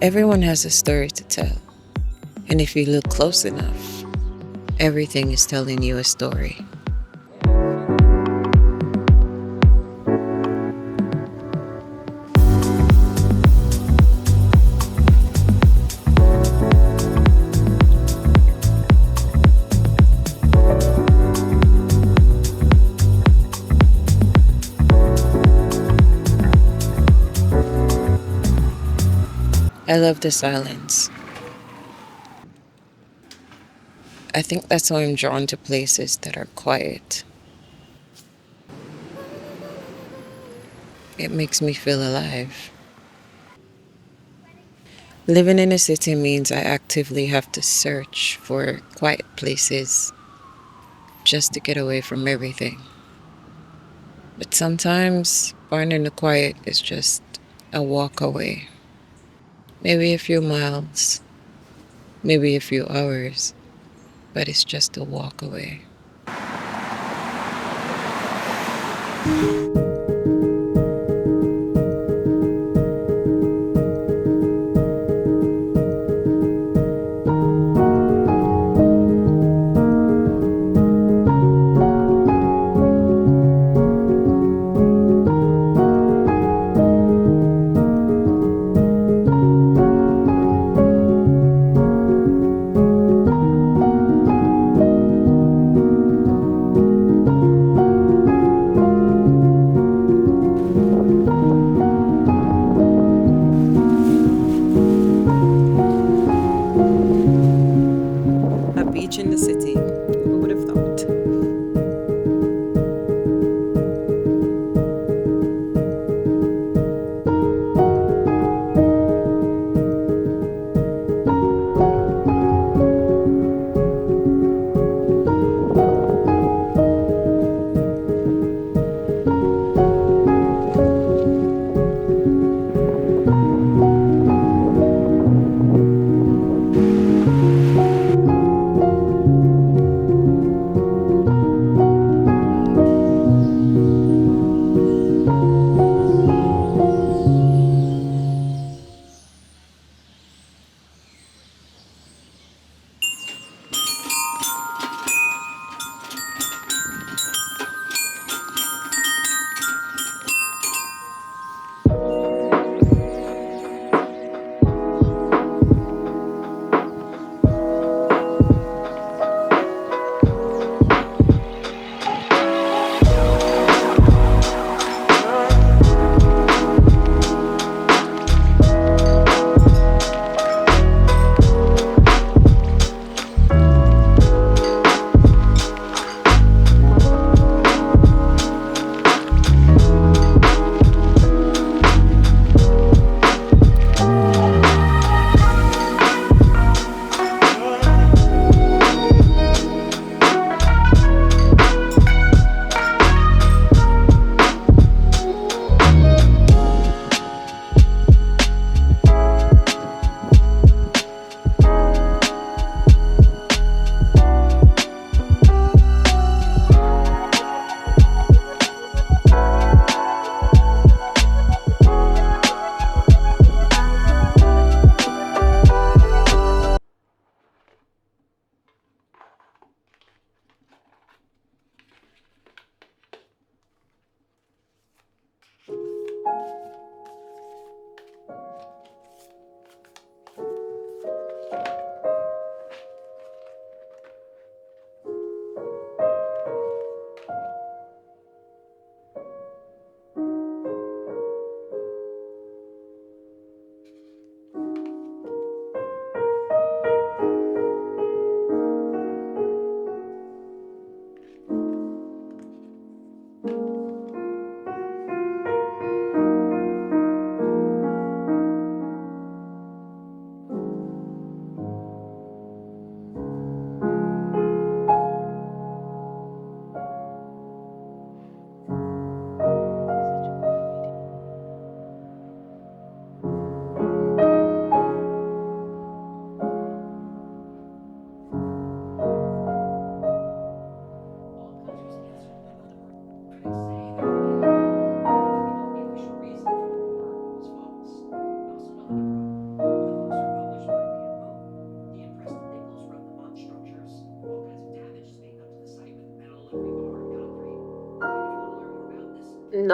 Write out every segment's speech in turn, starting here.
Everyone has a story to tell, and if you look close enough, everything is telling you a story. I love the silence. I think that's why I'm drawn to places that are quiet. It makes me feel alive. Living in a city means I actively have to search for quiet places just to get away from everything. But sometimes finding the quiet is just a walk away. Maybe a few miles, maybe a few hours, but it's just a walk away. A beach in the city. Who would have thought?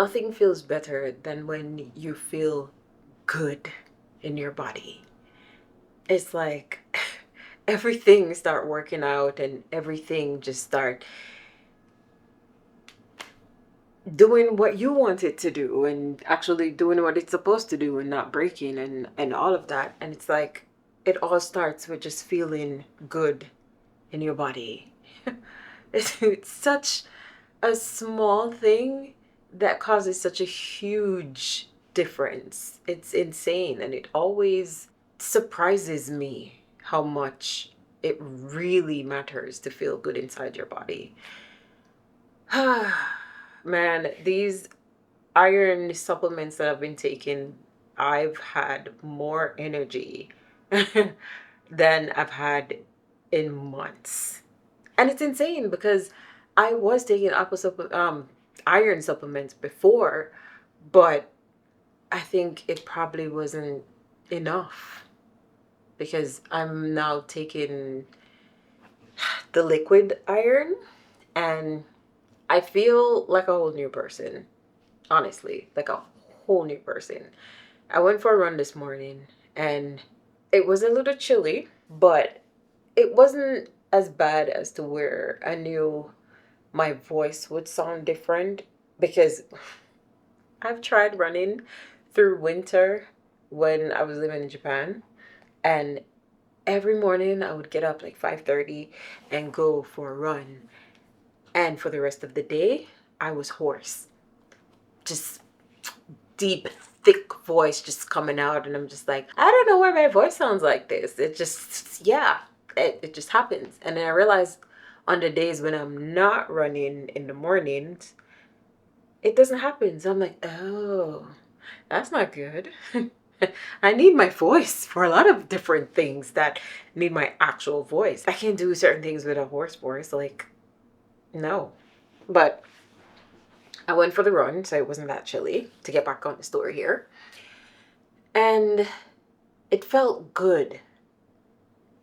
Nothing feels better than when you feel good in your body. It's like everything start working out and everything just start doing what you want it to do and actually doing what it's supposed to do and not breaking and all of that. And it's like it all starts with just feeling good in your body. It's such a small thing that causes such a huge difference. It's insane, and it always surprises me how much it really matters to feel good inside your body. Man, these iron supplements that I've been taking, I've had more energy than I've had in months. And it's insane because I was taking iron supplements before, but I think it probably wasn't enough because I'm now taking the liquid iron and I feel like a whole new person. Honestly, like a whole new person. I went for a run this morning and it was a little chilly, but it wasn't as bad as to where I knew my voice would sound different because I've tried running through winter when I was living in Japan, and every morning I would get up like 5:30 and go for a run. And for the rest of the day, I was hoarse. Just deep, thick voice just coming out, and I'm just like, I don't know why my voice sounds like this. It just, yeah, it just happens. And then I realized on the days when I'm not running in the mornings, it doesn't happen. So I'm like, oh, that's not good. I need my voice for a lot of different things that need my actual voice. I can't do certain things with a hoarse voice. Like, no. But I went for the run, so it wasn't that chilly, to get back on the story here. And it felt good.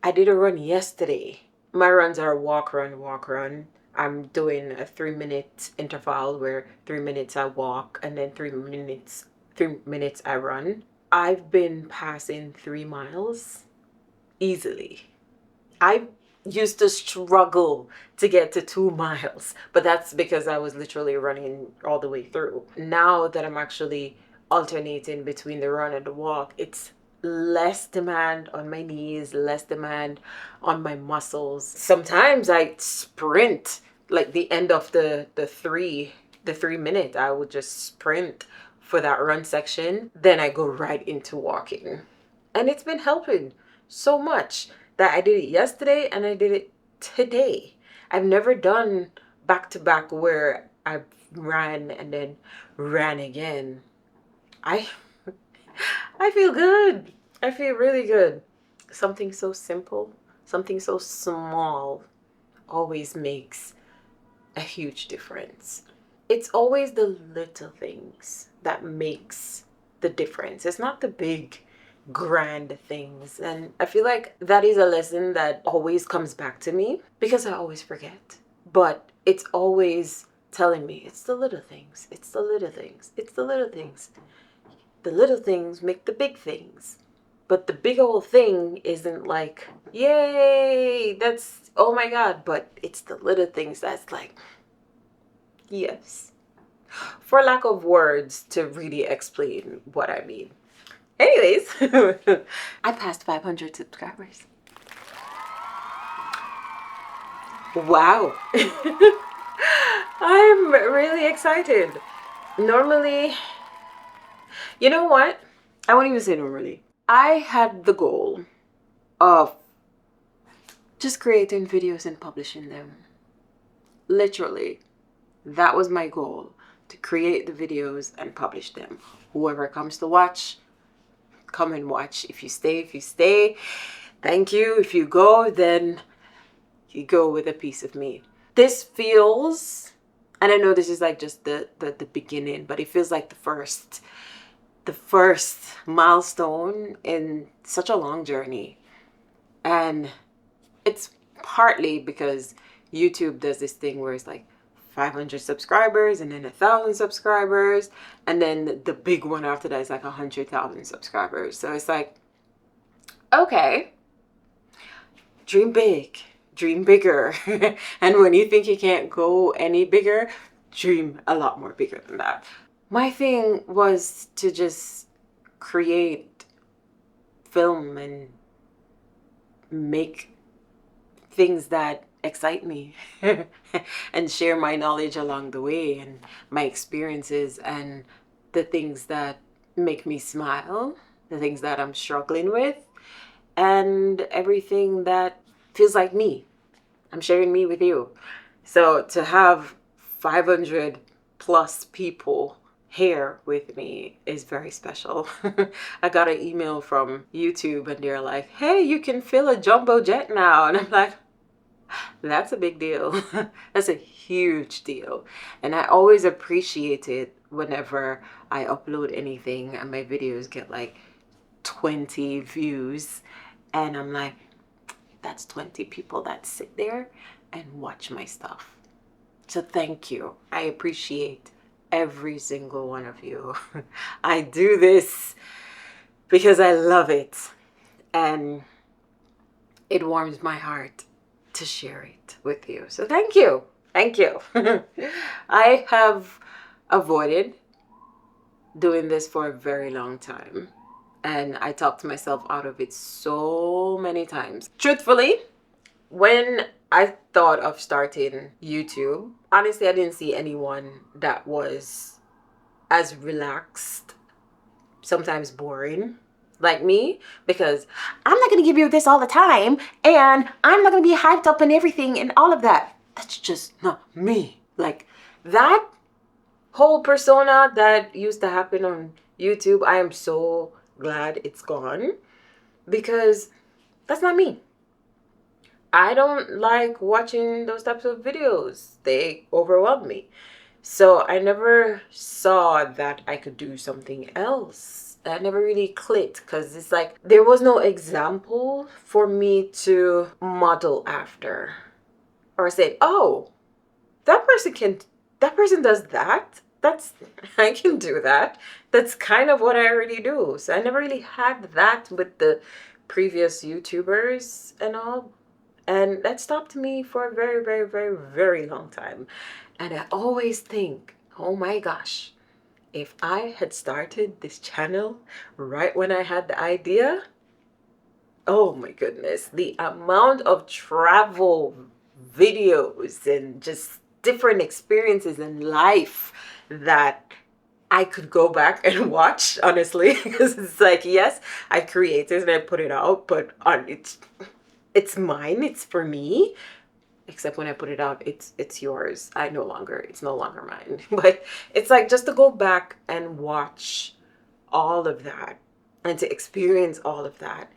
I did a run yesterday. My runs are walk, run, walk, run. I'm doing a 3-minute interval where 3 minutes I walk and then 3 minutes I run. I've been passing 3 miles easily. I used to struggle to get to 2 miles, but that's because I was literally running all the way through. Now that I'm actually alternating between the run and the walk, it's less demand on my knees, less demand on my muscles. Sometimes I sprint, like the end of the 3 minute, I would just sprint for that run section. Then I go right into walking. And it's been helping so much that I did it yesterday and I did it today. I've never done back to back where I ran and then ran again. I feel good. I feel really good. Something so simple, something so small always makes a huge difference. It's always the little things that makes the difference. It's not the big grand things. And I feel like that is a lesson that always comes back to me because I always forget. But it's always telling me it's the little things. It's the little things. It's the little things. The little things make the big things. But the big old thing isn't like, yay, that's, oh my God. But it's the little things that's like, yes. For lack of words to really explain what I mean. Anyways, I passed 500 subscribers. Wow. I'm really excited. Normally, you know what? I won't even say normally. I had the goal of just creating videos and publishing them. Literally, that was my goal, to create the videos and publish them. Whoever comes to watch, come and watch. If you stay, thank you. If you go, then you go with a piece of me. This feels, and I know this is like just the beginning, but it feels like the first milestone in such a long journey. And it's partly because YouTube does this thing where it's like 500 subscribers, and then 1,000 subscribers, and then the big one after that is like 100,000 subscribers. So it's like, okay, dream big, dream bigger. And when you think you can't go any bigger, dream a lot more bigger than that. My thing was to just create, film, and make things that excite me and share my knowledge along the way, and my experiences, and the things that make me smile, the things that I'm struggling with, and everything that feels like me. I'm sharing me with you. So to have 500 plus people here with me is very special. I got an email from YouTube and they're like, hey, you can fill a jumbo jet now. And I'm like, that's a big deal. That's a huge deal. And I always appreciate it whenever I upload anything and my videos get like 20 views. And I'm like, that's 20 people that sit there and watch my stuff. So thank you. I appreciate every single one of you. I do this because I love it. And it warms my heart to share it with you. So thank you. Thank you. I have avoided doing this for a very long time. And I talked myself out of it so many times. Truthfully, when I thought of starting YouTube, honestly, I didn't see anyone that was as relaxed, sometimes boring, like me, because I'm not going to give you this all the time, and I'm not going to be hyped up and everything and all of that. That's just not me. Like, that whole persona that used to happen on YouTube, I am so glad it's gone, because that's not me. I don't like watching those types of videos. They overwhelm me. So I never saw that I could do something else. That never really clicked, because it's like there was no example for me to model after, or say, oh, that person does that. I can do that. That's kind of what I already do. So I never really had that with the previous YouTubers and all. And that stopped me for a very, very, very, very long time. And I always think, oh my gosh, if I had started this channel right when I had the idea, oh my goodness, the amount of travel videos and just different experiences in life that I could go back and watch, honestly, because it's like, yes, I created and I put it out, but it's mine, it's for me. Except when I put it out, it's yours. It's no longer mine. But it's like, just to go back and watch all of that and to experience all of that,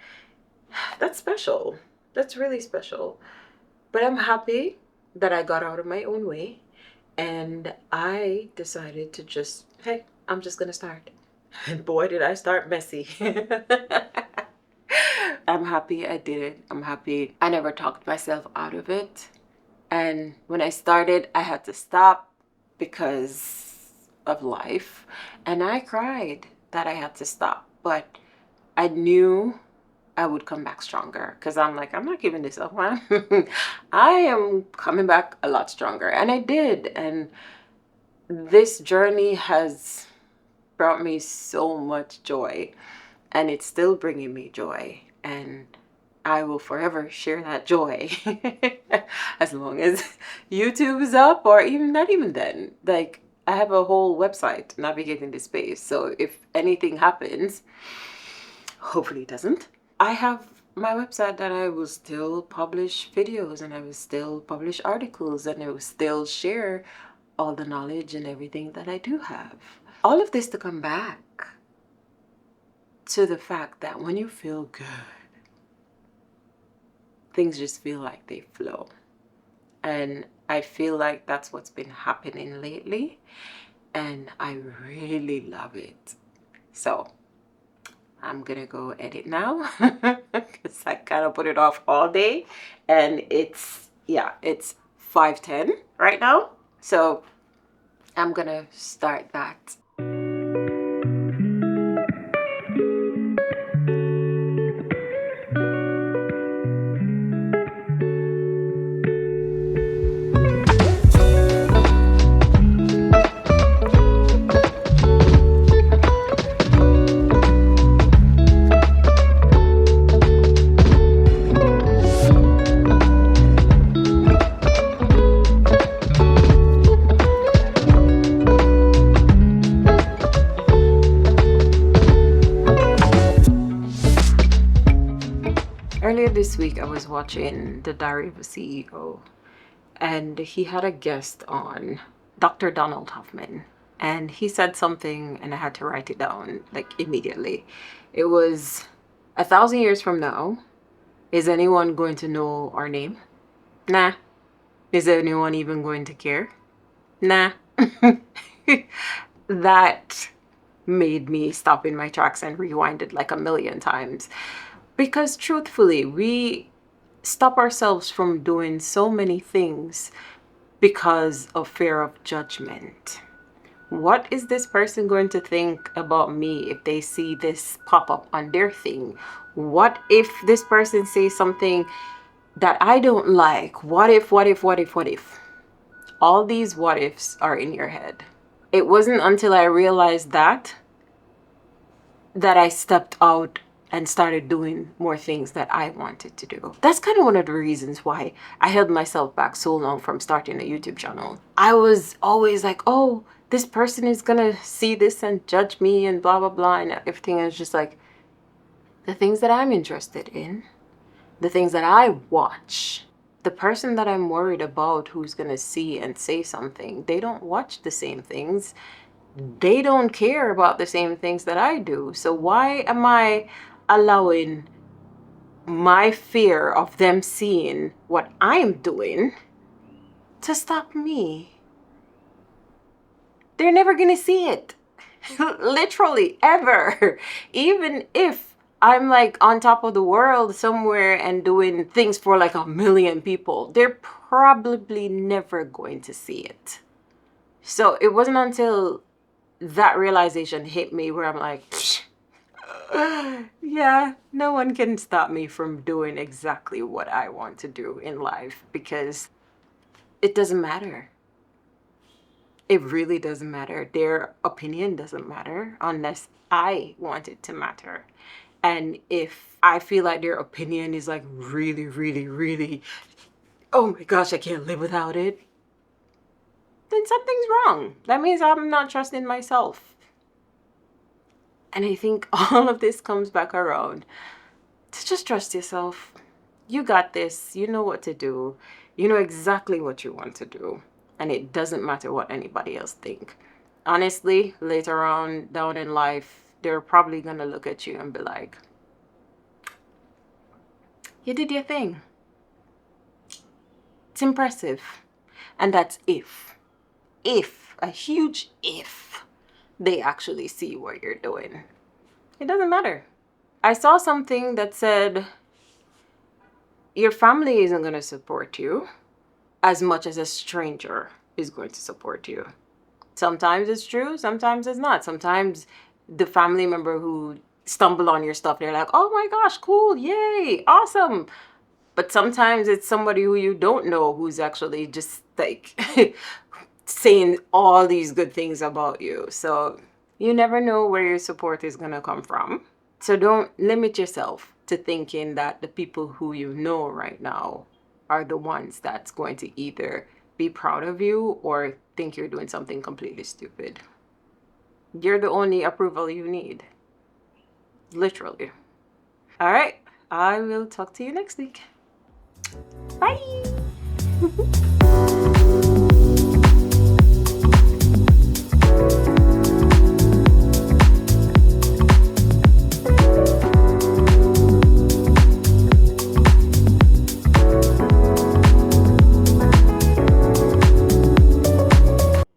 that's special. That's really special. But I'm happy that I got out of my own way and I decided to just, hey, I'm just gonna start. And boy, did I start messy. I'm happy I did it. I'm happy I never talked myself out of it. And when I started, I had to stop because of life. And I cried that I had to stop. But I knew I would come back stronger, because I'm like, I'm not giving this up, man. I am coming back a lot stronger. And I did. And this journey has brought me so much joy. And it's still bringing me joy. And I will forever share that joy as long as YouTube is up, or even not even then. Like, I have a whole website navigating this space. So if anything happens, hopefully it doesn't, I have my website that I will still publish videos, and I will still publish articles, and I will still share all the knowledge and everything that I do have. All of this to come back to the fact that when you feel good, things just feel like they flow. And I feel like that's what's been happening lately. And I really love it. So I'm gonna go edit now because I kind of put it off all day. And it's 5:10 right now. So I'm gonna start that. Earlier this week, I was watching The Diary of a CEO, and he had a guest on, Dr. Donald Hoffman. And he said something, and I had to write it down like immediately. It was, 1,000 years from now, is anyone going to know our name? Nah. Is anyone even going to care? Nah. That made me stop in my tracks and rewind it like a million times. Because truthfully, we stop ourselves from doing so many things because of fear of judgment. What is this person going to think about me if they see this pop up on their thing? What if this person says something that I don't like? What if, what if, what if, what if? All these what ifs are in your head. It wasn't until I realized that I stepped out and started doing more things that I wanted to do. That's kind of one of the reasons why I held myself back so long from starting a YouTube channel. I was always like, oh, this person is gonna see this and judge me and blah, blah, blah. And everything is just like, the things that I'm interested in, the things that I watch, the person that I'm worried about who's gonna see and say something, they don't watch the same things. They don't care about the same things that I do. So why am I allowing my fear of them seeing what I'm doing to stop me? They're never gonna see it. Literally, ever. Even if I'm like on top of the world somewhere and doing things for like 1,000,000 people, they're probably never going to see it. So it wasn't until that realization hit me where I'm like, yeah, no one can stop me from doing exactly what I want to do in life, because it doesn't matter. It really doesn't matter. Their opinion doesn't matter unless I want it to matter. And if I feel like their opinion is like really, really, really, oh my gosh, I can't live without it, then something's wrong. That means I'm not trusting myself. And I think all of this comes back around to just trust yourself. You got this. You know what to do. You know exactly what you want to do. And it doesn't matter what anybody else think. Honestly, later on down in life, they're probably going to look at you and be like, you did your thing. It's impressive. And that's if, a huge if, they actually see what you're doing. It doesn't matter. I saw something that said your family isn't going to support you as much as a stranger is going to support you. Sometimes it's true, sometimes it's not. Sometimes the family member who stumble on your stuff, they're like, oh my gosh, cool, yay, awesome. But sometimes it's somebody who you don't know who's actually just like saying all these good things about you. So you never know where your support is going to come from. So don't limit yourself to thinking that the people who you know right now are the ones that's going to either be proud of you or think you're doing something completely stupid. You're the only approval you need. Literally. All right. I will talk to you next week. Bye.